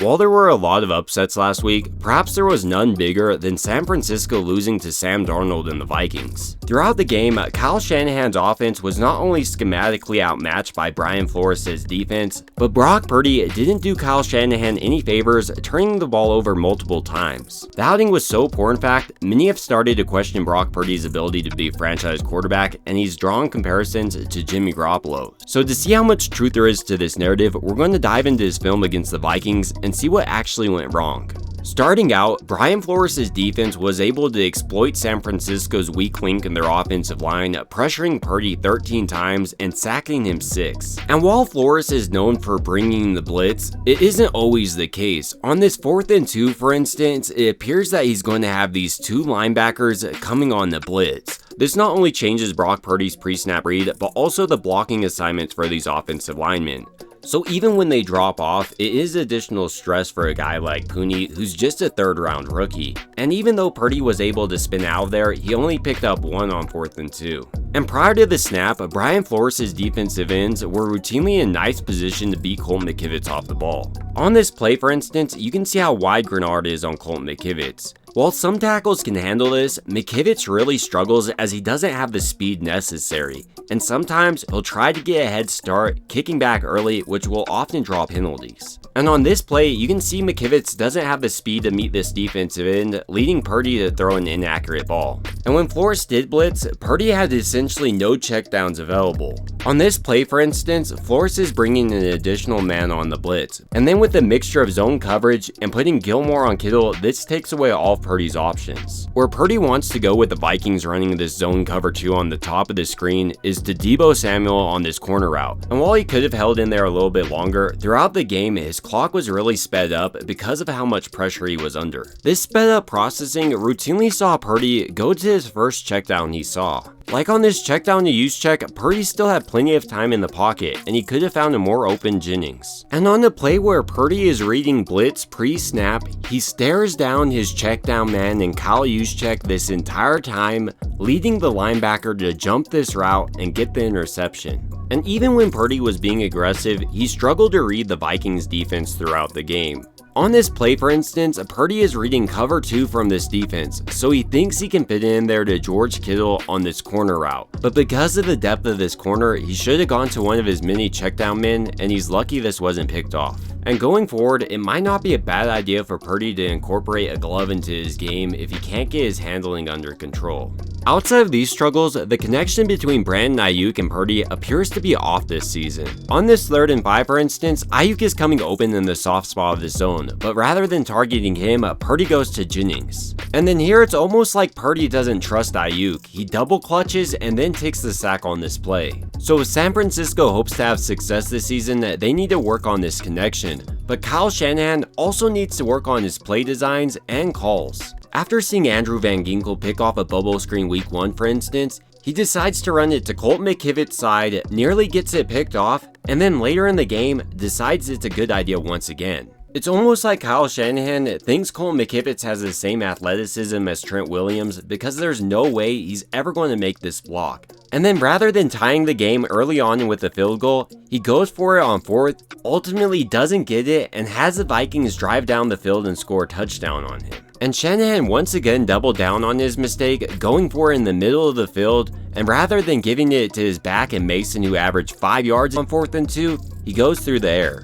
While there were a lot of upsets last week, perhaps there was none bigger than San Francisco losing to Sam Darnold and the Vikings. Throughout the game, Kyle Shanahan's offense was not only schematically outmatched by Brian Flores' defense, but Brock Purdy didn't do Kyle Shanahan any favors, turning the ball over multiple times. The outing was so poor, in fact, many have started to question Brock Purdy's ability to be a franchise quarterback, and he's drawn comparisons to Jimmy Garoppolo. So to see how much truth there is to this narrative, we're going to dive into this film against the Vikings and see what actually went wrong. Starting out, Brian Flores' defense was able to exploit San Francisco's weak link in their offensive line, pressuring Purdy 13 times and sacking him 6. And while Flores is known for bringing the blitz, it isn't always the case. On this 4th and 2, for instance, it appears that he's going to have these 2 linebackers coming on the blitz. This not only changes Brock Purdy's pre-snap read, but also the blocking assignments for these offensive linemen. So even when they drop off, it is additional stress for a guy like Pooney, who's just a 3rd round rookie. And even though Purdy was able to spin out of there, he only picked up 1 on 4th and 2. And prior to the snap, Brian Flores' defensive ends were routinely in nice position to beat Colton McKivitz off the ball. On this play, for instance, you can see how wide Grenard is on Colton McKivitz. While some tackles can handle this, McKivitz really struggles as he doesn't have the speed necessary, and sometimes he'll try to get a head start, kicking back early, which will often draw penalties. And on this play, you can see McKivitz doesn't have the speed to meet this defensive end, leading Purdy to throw an inaccurate ball. And when Flores did blitz, Purdy had essentially no checkdowns available. On this play, for instance, Flores is bringing an additional man on the blitz, and then with a mixture of zone coverage and putting Gilmore on Kittle, this takes away all of Purdy's options. Where Purdy wants to go with the Vikings running this zone cover 2 on the top of the screen is to Deebo Samuel on this corner route. And while he could have held in there a little bit longer, throughout the game his clock was really sped up because of how much pressure he was under. This sped up processing routinely saw Purdy go to his first check down he saw. Like on this check down to use check, Purdy still had plenty of time in the pocket, and he could have found a more open Jennings. And on the play where Purdy is reading blitz pre-snap, he stares down his check down man in Kyle Juszczyk this entire time, leading the linebacker to jump this route and get the interception. And even when Purdy was being aggressive, he struggled to read the Vikings defense throughout the game. On this play, for instance, Purdy is reading cover 2 from this defense, so he thinks he can fit in there to George Kittle on this corner route. But because of the depth of this corner, he should have gone to one of his many checkdown men, and he's lucky this wasn't picked off. And going forward, it might not be a bad idea for Purdy to incorporate a glove into his game if he can't get his handling under control. Outside of these struggles, the connection between Brandon Aiyuk and Purdy appears to be off this season. On this 3rd and 5, for instance, Aiyuk is coming open in the soft spot of the zone, but rather than targeting him, Purdy goes to Jennings. And then here it's almost like Purdy doesn't trust Aiyuk. He double clutches and then takes the sack on this play. So if San Francisco hopes to have success this season, they need to work on this connection. But Kyle Shanahan also needs to work on his play designs and calls. After seeing Andrew Van Ginkel pick off a bubble screen week 1, for instance, he decides to run it to Colton McKivitz's side, nearly gets it picked off, and then later in the game decides it's a good idea once again. It's almost like Kyle Shanahan thinks Colton McKivitz has the same athleticism as Trent Williams because there's no way he's ever going to make this block. And then rather than tying the game early on with a field goal, he goes for it on 4th, ultimately doesn't get it, and has the Vikings drive down the field and score a touchdown on him. And Shanahan once again doubled down on his mistake, going for it in the middle of the field, and rather than giving it to his back and Mason, who averaged 5 yards on 4th and 2, he goes through the air.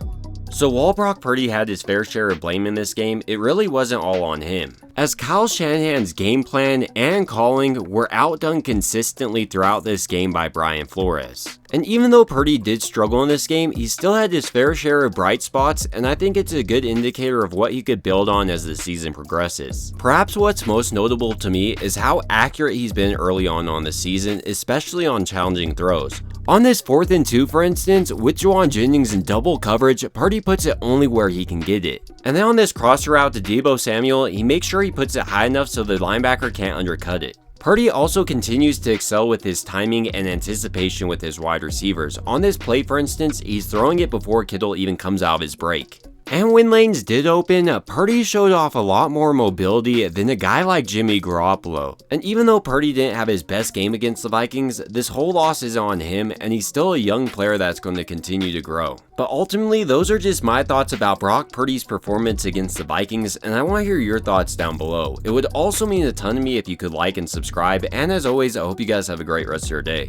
So while Brock Purdy had his fair share of blame in this game, it really wasn't all on him, as Kyle Shanahan's game plan and calling were outdone consistently throughout this game by Brian Flores. And even though Purdy did struggle in this game, he still had his fair share of bright spots, and I think it's a good indicator of what he could build on as the season progresses. Perhaps what's most notable to me is how accurate he's been early on the season, especially on challenging throws. On this 4th and 2, for instance, with Jauan Jennings in double coverage, Purdy puts it only where he can get it. And then on this crosser route to Deebo Samuel, he makes sure he puts it high enough so the linebacker can't undercut it. Purdy also continues to excel with his timing and anticipation with his wide receivers. On this play, for instance, he's throwing it before Kittle even comes out of his break. And when lanes did open, Purdy showed off a lot more mobility than a guy like Jimmy Garoppolo. And even though Purdy didn't have his best game against the Vikings, this whole loss is on him, and he's still a young player that's going to continue to grow. But ultimately, those are just my thoughts about Brock Purdy's performance against the Vikings, and I want to hear your thoughts down below. It would also mean a ton to me if you could like and subscribe, and as always, I hope you guys have a great rest of your day.